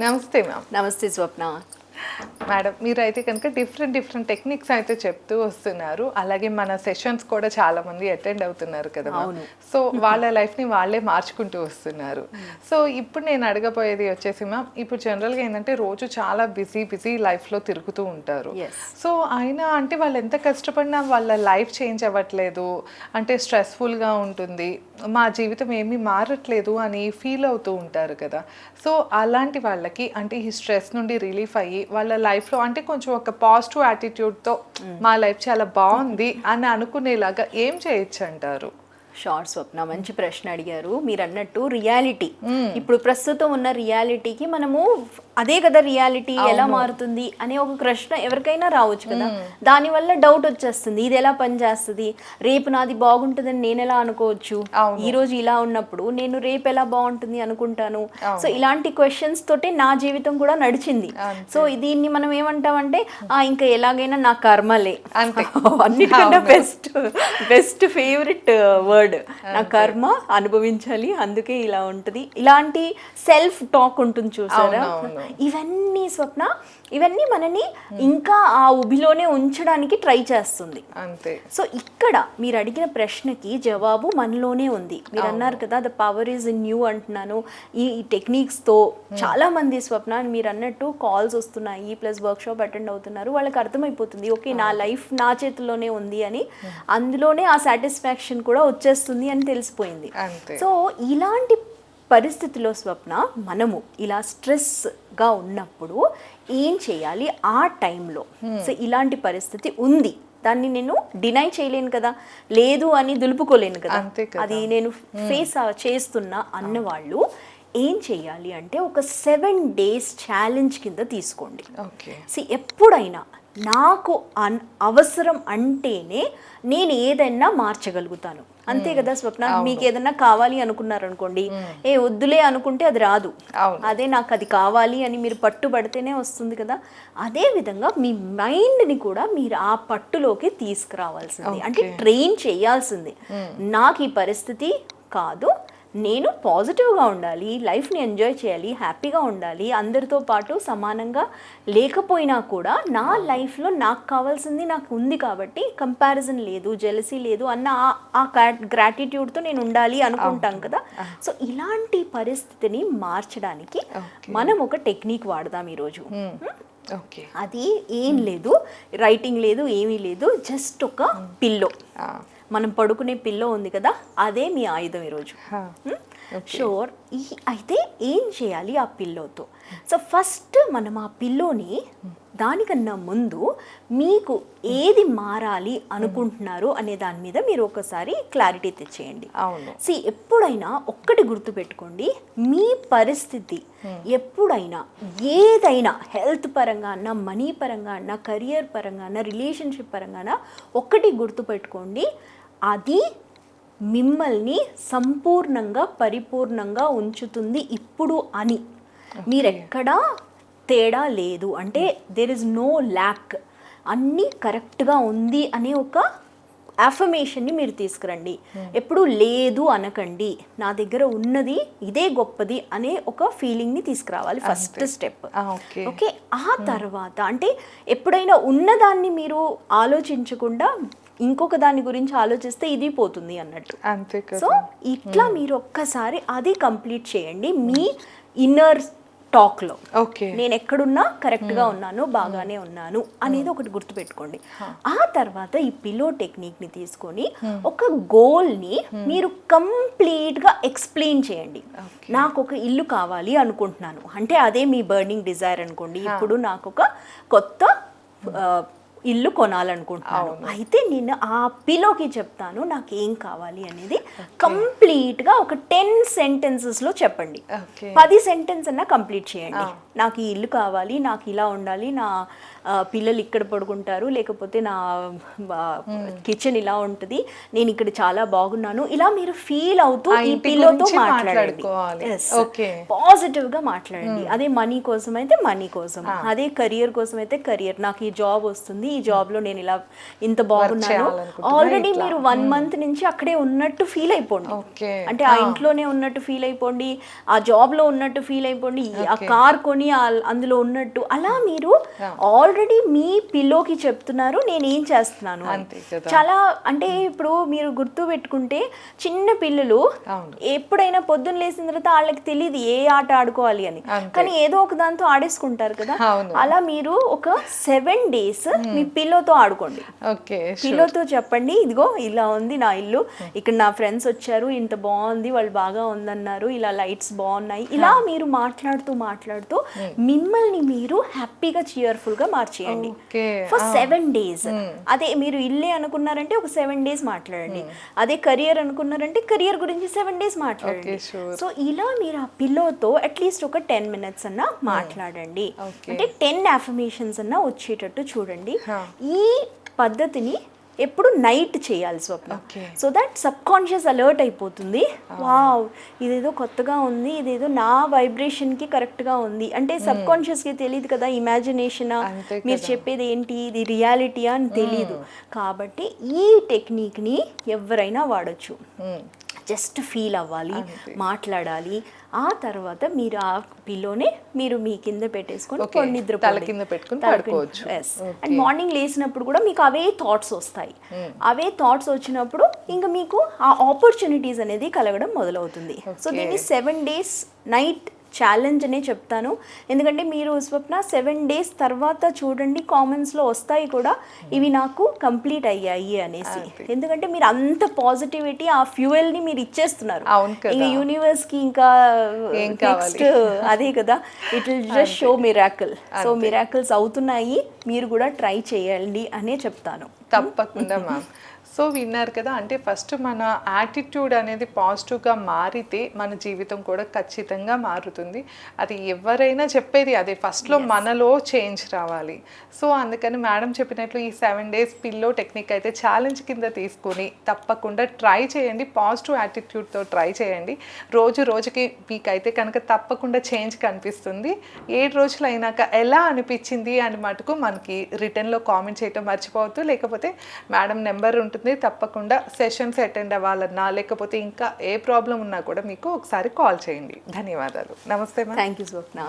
నమస్తే మ్యామ్. నమస్తే స్వప్న మేడం, మీరైతే కనుక డిఫరెంట్ టెక్నిక్స్ అయితే చెప్తూ వస్తున్నారు. అలాగే మన సెషన్స్ కూడా చాలా మంది అటెండ్ అవుతున్నారు కదా మ్యామ్. సో వాళ్ళ లైఫ్ని వాళ్ళే మార్చుకుంటూ వస్తున్నారు. సో ఇప్పుడు నేను అడగబోయేది వచ్చేసి మ్యామ్, ఇప్పుడు జనరల్గా ఏంటంటే రోజు చాలా బిజీ లైఫ్లో తిరుగుతూ ఉంటారు. సో అయినా అంటే వాళ్ళు ఎంత కష్టపడినా వాళ్ళ లైఫ్ చేంజ్ అవ్వట్లేదు, అంటే స్ట్రెస్ఫుల్గా ఉంటుంది, మా జీవితం ఏమీ మారట్లేదు అని ఫీల్ అవుతూ ఉంటారు కదా. సో అలాంటి వాళ్ళకి అంటే ఈ స్ట్రెస్ నుండి రిలీఫ్ అయ్యి వాళ్ళ లైఫ్లో అంటే కొంచెం ఒక పాజిటివ్ యాటిట్యూడ్తో మా లైఫ్ చాలా బాగుంది అని అనుకునేలాగా ఏం చేయొచ్చు అంటారు? షార్ట్ స్వప్న, మంచి ప్రశ్న అడిగారు. మీరు అన్నట్టు రియాలిటీ, ఇప్పుడు ప్రస్తుతం ఉన్న రియాలిటీకి మనము అదే కదా రియాలిటీ ఎలా మారుతుంది అనే ఒక ప్రశ్న ఎవరికైనా రావచ్చు కదా. దానివల్ల డౌట్ వచ్చేస్తుంది, ఇది ఎలా పనిచేస్తుంది, రేపు నాది బాగుంటుందని నేను ఎలా అనుకోవచ్చు, ఈ రోజు ఇలా ఉన్నప్పుడు నేను రేపు ఎలా బాగుంటుంది అనుకుంటాను. సో ఇలాంటి క్వశ్చన్స్ తోటే నా జీవితం కూడా నడిచింది. సో దీన్ని మనం ఏమంటామంటే ఇంకా ఎలాగైనా నా కర్మలే, అన్నిటికన్నా బెస్ట్ ఫేవరెట్ వర్డ్, నా కర్మ అనుభవించాలి అందుకే ఇలా ఉంటుంది. ఇలాంటి సెల్ఫ్ టాక్ ఉంటుంది చూసారా. ఇవన్నీ స్వప్న, ఇవన్నీ మనని ఇంకా ఆ ఉబిలోనే ఉంచడానికి ట్రై చేస్తుంది. సో ఇక్కడ మీరు అడిగిన ప్రశ్నకి జవాబు మనలోనే ఉంది. మీరు అన్నారు కదా the power is in you అంటున్నాను. ఈ టెక్నిక్స్తో చాలా మంది స్వప్న మీరు అన్నట్టు కాల్స్ వస్తున్నాయి, ప్లస్ వర్క్షాప్ అటెండ్ అవుతున్నారు, వాళ్ళకి అర్థమైపోతుంది ఓకే నా లైఫ్ నా చేతుల్లోనే ఉంది అని, అందులోనే ఆ సాటిస్ఫాక్షన్ కూడా వచ్చేస్తుంది అని తెలిసిపోయింది. సో ఇలాంటి పరిస్థితిలో స్వప్న మనము ఇలా స్ట్రెస్గా ఉన్నప్పుడు ఏం చేయాలి ఆ టైంలో? సో ఇలాంటి పరిస్థితి ఉంది, దాన్ని నేను డినై చేయలేను కదా, లేదు అని దులుపుకోలేను కదా, అది నేను ఫేస్ చేస్తున్నా అన్నవాళ్ళు ఏం చేయాలి అంటే ఒక 7 days ఛాలెంజ్ కింద తీసుకోండి. ఎప్పుడైనా నాకు అవసరం అంటేనే నేను ఏదైనా మార్చగలుగుతాను, అంతే కదా స్వప్న. మీకు ఏదన్నా కావాలి అనుకున్నారనుకోండి, వద్దులే అనుకుంటే అది రాదు. అదే నాకు అది కావాలి అని మీరు పట్టుబడితేనే వస్తుంది కదా. అదే విధంగా మీ మైండ్ని కూడా మీరు ఆ పట్టులోకి తీసుకురావాల్సింది, అంటే ట్రైన్ చేయాల్సింది. నాకు ఈ పరిస్థితి కాదు, నేను పాజిటివ్గా ఉండాలి, లైఫ్ని ఎంజాయ్ చేయాలి, హ్యాపీగా ఉండాలి, అందరితో పాటు సమానంగా లేకపోయినా కూడా నా లైఫ్లో నాకు కావాల్సింది నాకు ఉంది కాబట్టి కంపారిజన్ లేదు, జెలసీ లేదు అన్న ఆ గ్రాటిట్యూడ్తో నేను ఉండాలి అనుకుంటాం కదా. సో ఇలాంటి పరిస్థితిని మార్చడానికి మనం ఒక టెక్నిక్ వాడదాం ఈరోజు. అది ఏం లేదు, రైటింగ్ లేదు, ఏమీ లేదు, జస్ట్ ఒక పిల్లో, మనం పడుకునే పిల్లో ఉంది కదా, అదే మీ ఆయుధం ఈరోజు. షూర్. అయితే ఏం చేయాలి ఆ పిల్లోతో? సో ఫస్ట్ మనం ఆ పిల్లోని, దానికన్నా ముందు మీకు ఏది మారాలి అనుకుంటున్నారు అనే దాని మీద మీరు ఒకసారి క్లారిటీ తెచ్చేయండి. ఎప్పుడైనా ఒక్కటి గుర్తుపెట్టుకోండి, మీ పరిస్థితి ఎప్పుడైనా ఏదైనా హెల్త్ పరంగా అన్నా, మనీ పరంగా అన్నా, కెరియర్ పరంగా అన్నా, రిలేషన్షిప్ పరంగా అన్నా, ఒక్కటి గుర్తుపెట్టుకోండి, అది మిమ్మల్ని సంపూర్ణంగా పరిపూర్ణంగా ఉంచుతుంది ఇప్పుడు అని. మీరెక్కడా తేడా లేదు, అంటే దేర్ ఇస్ నో ల్యాక్, అన్నీ కరెక్ట్గా ఉంది అనే ఒక అఫర్మేషన్ని మీరు తీసుకురండి. ఎప్పుడు లేదు అనకండి, నా దగ్గర ఉన్నది ఇదే గొప్పది అనే ఒక ఫీలింగ్ని తీసుకురావాలి, ఫస్ట్ స్టెప్. ఓకే, ఆ తర్వాత అంటే ఎప్పుడైనా ఉన్నదాన్ని మీరు ఆలోచించకుండా ఇంకొక దాని గురించి ఆలోచిస్తే ఇది పోతుంది అన్నట్టు. సో ఇట్లా మీరు ఒక్కసారి అది కంప్లీట్ చేయండి మీ ఇన్నర్ టాక్లో. నేను ఎక్కడున్నా కరెక్ట్గా ఉన్నాను, బాగానే ఉన్నాను అనేది ఒకటి గుర్తుపెట్టుకోండి. ఆ తర్వాత ఈ పిల్లో టెక్నిక్ని తీసుకొని ఒక గోల్ని మీరు కంప్లీట్గా ఎక్స్ప్లెయిన్ చేయండి. నాకు ఒక ఇల్లు కావాలి అనుకుంటున్నాను అంటే అదే మీ బర్నింగ్ డిజైర్ అనుకోండి. ఇప్పుడు నాకు ఒక కొత్త ఇల్లు కొనాలనుకుంటున్నాను, అయితే నేను ఆ పిల్లోకి చెప్తాను నాకు ఏం కావాలి అనేది కంప్లీట్గా ఒక 10 sentences చెప్పండి. 10 sentences అన్నా కంప్లీట్ చేయండి. నాకు ఈ ఇల్లు కావాలి, నాకు ఇలా ఉండాలి, నా పిల్లలు ఇక్కడ పడుకుంటారు, లేకపోతే నా కిచెన్ ఇలా ఉంటుంది, నేను ఇక్కడ చాలా బాగున్నాను, ఇలా మీరు ఫీల్ అవుతూ ఈ పిల్లోతో మాట్లాడండి. పాజిటివ్గా మాట్లాడండి. అదే మనీ కోసం అయితే మనీ కోసం, అదే కెరియర్ కోసం అయితే కెరియర్, నాకు ఈ జాబ్ వస్తుంది, ఈ జాబ్లో నేను ఇలా ఇంత బాగున్నాను. ఆల్రెడీ మీరు 1 month నుంచి అక్కడే ఉన్నట్టు ఫీల్ అయిపోండి, అంటే ఆ ఇంట్లోనే ఉన్నట్టు ఫీల్ అయిపోండి, ఆ జాబ్లో ఉన్నట్టు ఫీల్ అయిపోండి, ఆ కార్ కొని పడుకొని అందులో ఉన్నట్టు అలా మీరు ఆల్రెడీ మీ పిల్లోకి చెప్తున్నారు నేను ఏం చేస్తున్నాను అని. అంతే కదా. చాలా అంటే ఇప్పుడు మీరు గుర్తు పెట్టుకుంటే చిన్న పిల్లలు ఎప్పుడైనా పొద్దున్న లేచిన తర్వాత వాళ్ళకి తెలియదు ఏ ఆట ఆడుకోవాలి అని, కానీ ఏదో ఒక దాంతో ఆడేసుకుంటారు కదా. అలా మీరు ఒక 7 days మీ పిల్లోతో ఆడుకోండి. ఓకే, పిల్లోతో చెప్పండి ఇదిగో ఇలా ఉంది నా ఇల్లు, ఇక్కడ నా ఫ్రెండ్స్ వచ్చారు, ఇంత బాగుంది, వాళ్ళు బాగా ఉందన్నారు, ఇలా లైట్స్ బాగున్నాయి, ఇలా మీరు మాట్లాడుతూ మిమ్మల్ని మీరు హ్యాపీగా cheerful గా మార్చేయండి ఫర్ 7 days. అదే మీరు ఇల్లే అనుకున్నారంటే ఒక 7 days మాట్లాడండి, అదే కెరియర్ అనుకున్నారంటే కెరియర్ గురించి 7 days మాట్లాడండి. సో ఇలా మీరు ఆ పిల్లోతో అట్లీస్ట్ ఒక 10 minutes అన్నా మాట్లాడండి. అంటే 10 affirmations అన్నా వచ్చేటట్టు చూడండి. ఈ పద్ధతిని ఎప్పుడు నైట్ చేయాలి Swapna, so that subconscious alert అయిపోతుంది. వావ్ ఇదేదో కొత్తగా ఉంది, ఇదేదో నా వైబ్రేషన్కి కరెక్ట్గా ఉంది అంటే సబ్ కాన్షియస్కి తెలియదు కదా, ఇమాజినేషనా మీరు చెప్పేది ఏంటి ఇది రియాలిటీయా అని తెలీదు. కాబట్టి ఈ టెక్నిక్ని ఎవరైనా వాడచ్చు. జస్ట్ ఫీల్ అవ్వాలి, మాట్లాడాలి, ఆ తర్వాత మీరు ఆ పిల్లోనే మీరు మీ కింద పెట్టేసుకొని నిద్రపోవచ్చు. అండ్ మార్నింగ్ లేచినప్పుడు కూడా మీకు అవే థాట్స్ వస్తాయి. అవే థాట్స్ వచ్చినప్పుడు ఇంకా మీకు ఆ ఆపర్చునిటీస్ అనేది కలగడం మొదలవుతుంది. సో దీన్ని 7 days నైట్ ఛాలెంజ్ అనే చెప్తాను. ఎందుకంటే మీరు స్వప్న 7 days తర్వాత చూడండి కామెంట్స్లో వస్తాయి కూడా ఇవి నాకు కంప్లీట్ అయ్యాయి అనేసి. ఎందుకంటే మీరు అంత పాజిటివిటీ ఆ ఫ్యూయల్ని మీరు ఇచ్చేస్తున్నారు ఇంకా యూనివర్స్కి. ఇంకా నెక్స్ట్ అదే కదా, it will just show miracle. So miracles అవుతున్నాయి, మీరు కూడా ట్రై చేయండి అనే చెప్తాను. తప్పకుండా మ్యామ్. సో విన్నారు కదా, అంటే ఫస్ట్ మన యాటిట్యూడ్ అనేది పాజిటివ్గా మారితే మన జీవితం కూడా ఖచ్చితంగా మారుతుంది. అది ఎవరైనా చెప్పేది అదే, ఫస్ట్లో మనలో చేంజ్ రావాలి. సో అందుకని మేడం చెప్పినట్లు ఈ 7 days పిల్లో టెక్నిక్ అయితే ఛాలెంజ్ కింద తీసుకొని తప్పకుండా ట్రై చేయండి. పాజిటివ్ యాటిట్యూడ్తో ట్రై చేయండి. రోజుకి మీకైతే కనుక తప్పకుండా చేంజ్ కనిపిస్తుంది. 7 రోజులు అయినాక ఎలా అనిపించింది అని మటుకు మనకి రిటర్న్లో కామెంట్ చేయటం మర్చిపోవద్దు. లేకపోతే మేడం నెంబర్ ఉంటుంది, తప్పకుండా సెషన్స్ అటెండ్ అవ్వాలన్నా లేకపోతే ఇంకా ఏ ప్రాబ్లం ఉన్నా కూడా మీకు ఒకసారి కాల్ చేయండి. ధన్యవాదాలు. నమస్తే మ్యామ్. Thank you Swapna.